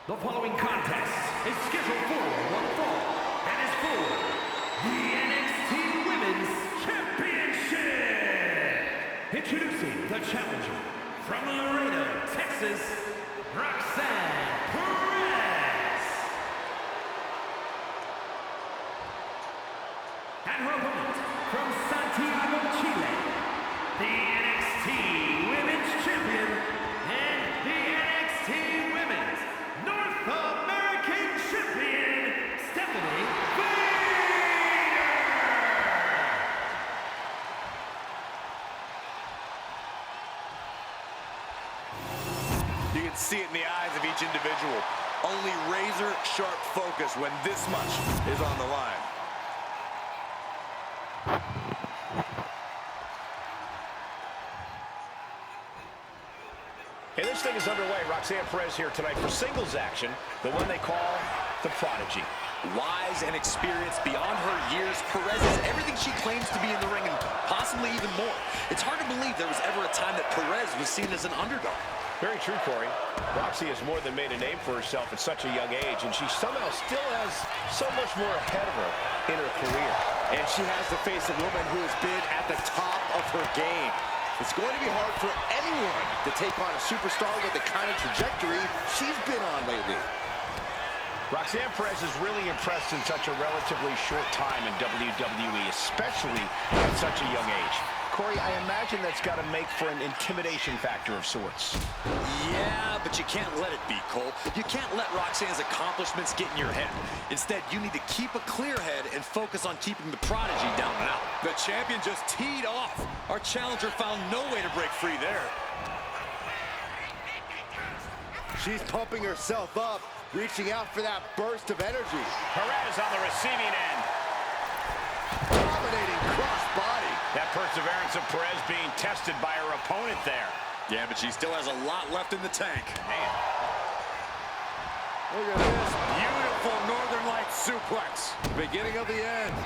The following contest is scheduled for one fall and is for the NXT Women's Championship. Introducing the challenger from Laredo, Texas, Roxanne Perez. And her opponent from Santiago, Chile, the NXT Women's Champion and the NXT Women's North American Champion, Stephanie Vader! You can see it in the eyes of each individual. Only razor-sharp focus when this much is on the line. Hey, this thing is underway. Roxanne Perez here tonight for singles action, the one they call the Prodigy. Wise and experienced beyond her years, Perez is everything she claims to be in the ring and possibly even more. It's hard to believe there was ever a time that Perez was seen as an underdog. Very true, Corey. Roxy has more than made a name for herself at such a young age, and she somehow still has so much more ahead of her in her career. And she has to face a woman who has been at the top of her game. It's going to be hard for anyone to take on a superstar with the kind of trajectory she's been on lately. Roxanne Perez has really impressed in such a relatively short time in WWE, especially at such a young age. Corey, I imagine that's got to make for an intimidation factor of sorts. Yeah, but you can't let it be, Cole. You can't let Roxanne's accomplishments get in your head. Instead, you need to keep a clear head and focus on keeping the Prodigy down and out. The champion just teed off. Our challenger found no way to break free there. She's pumping herself up, reaching out for that burst of energy. Perez on the receiving end. Dominating cross-body. That perseverance of Perez being tested by her opponent there. Yeah, but she still has a lot left in the tank. Man. Look at this. Beautiful Northern Lights suplex. Beginning of the end.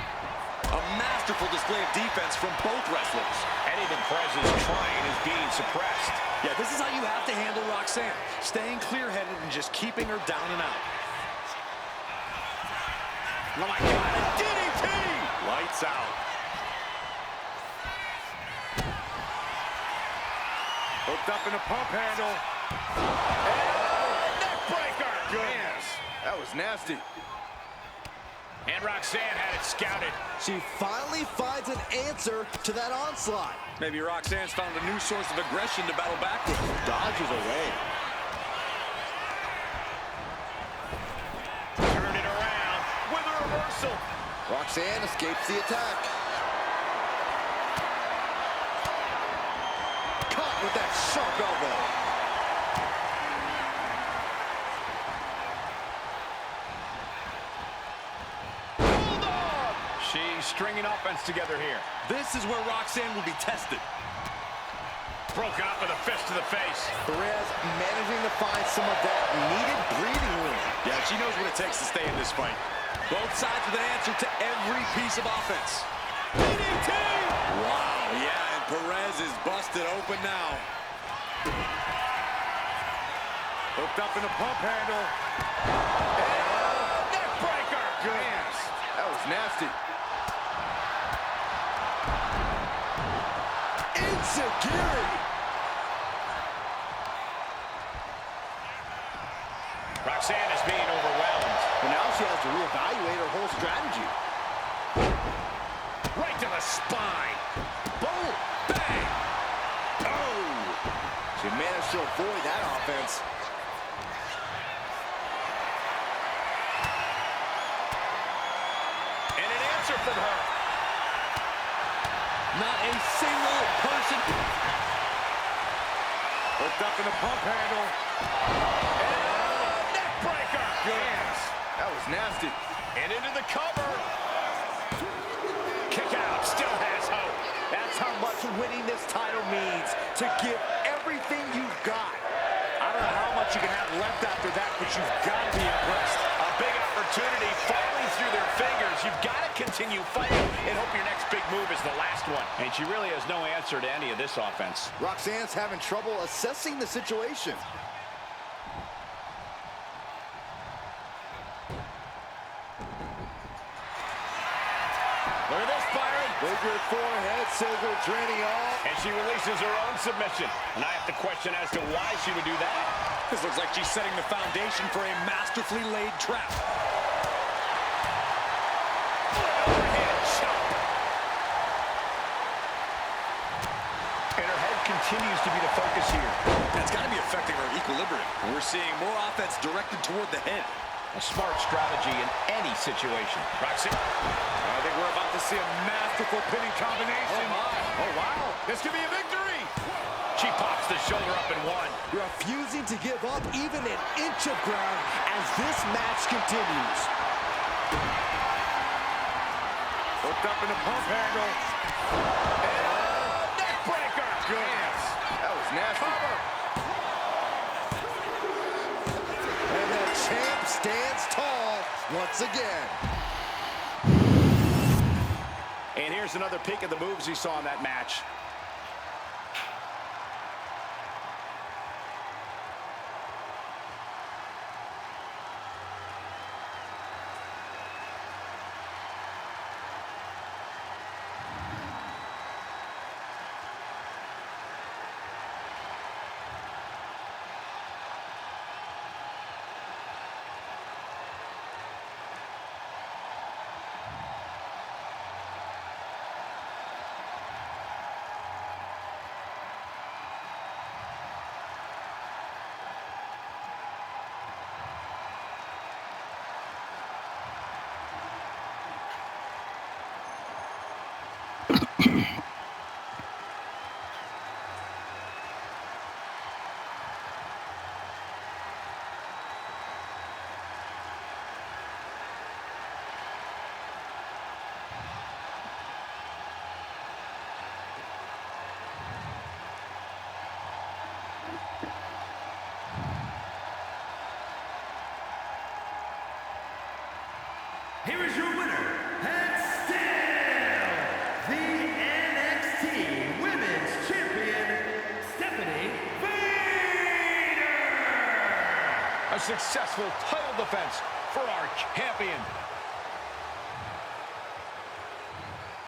A masterful display of defense from both wrestlers. Anything Perez is trying is being suppressed. Yeah, this is how you have to handle Roxanne. Staying clear-headed and just keeping her down and out. Oh my God, a DDT! Lights out. Hooked up in a pump handle. And neck breaker! Goodness, that was nasty. And Roxanne had it scouted. She finally finds an answer to that onslaught. Maybe Roxanne's found a new source of aggression to battle back with. Dodges away. Turn it around with a reversal. Roxanne escapes the attack. Caught with that sharp elbow. She's stringing offense together here. This is where Roxanne will be tested. Broken up with a fist to the face. Perez managing to find some of that needed breathing room. Yeah, she knows what it takes to stay in this fight. Both sides with an answer to every piece of offense. DDT! Wow, yeah, and Perez is busted open now. Hooked up in a pump handle. And neck breaker! Goodness, that was nasty. Enziguri! Roxanne is being overwhelmed. But now she has to reevaluate her whole strategy. Right to the spine. Boom! Bang! Oh! She managed to avoid that offense. And an answer from her. Not a single person. Hooked up in a pump handle. And neck breaker! Goodness, that was nasty. And into the cover. Kick out, still has hope. That's how much winning this title means. To give everything you've got. I don't know how much you can have left after that, but you've got to be impressed. A big opportunity falling through their fingers. You've got to continue fighting and hope your next big move is the last one. And she really has no answer to any of this offense. Roxanne's having trouble assessing the situation. this, Byron. Figure four head scissor, draining all. And she releases her own submission. And I have to question as to why she would do that. This looks like she's setting the foundation for a masterfully laid trap. Overhead chop. And her head continues to be the focus here. That's got to be affecting her equilibrium. And we're seeing more offense directed toward the head. A smart strategy in any situation. Roxanne. I think we're about to see a masterful pinning combination. Oh, my. Oh, wow. This could be a victory. She pops the shoulder up in one. Refusing to give up even an inch of ground as this match continues. Hooked up in the pump handle. And neck breaker. Good. That was nasty. And the champ stands tall once again. And here's another peek at the moves he saw in that match. Here is your winner, and still the NXT Women's Champion, Stephanie Vader! A successful title defense for our champion.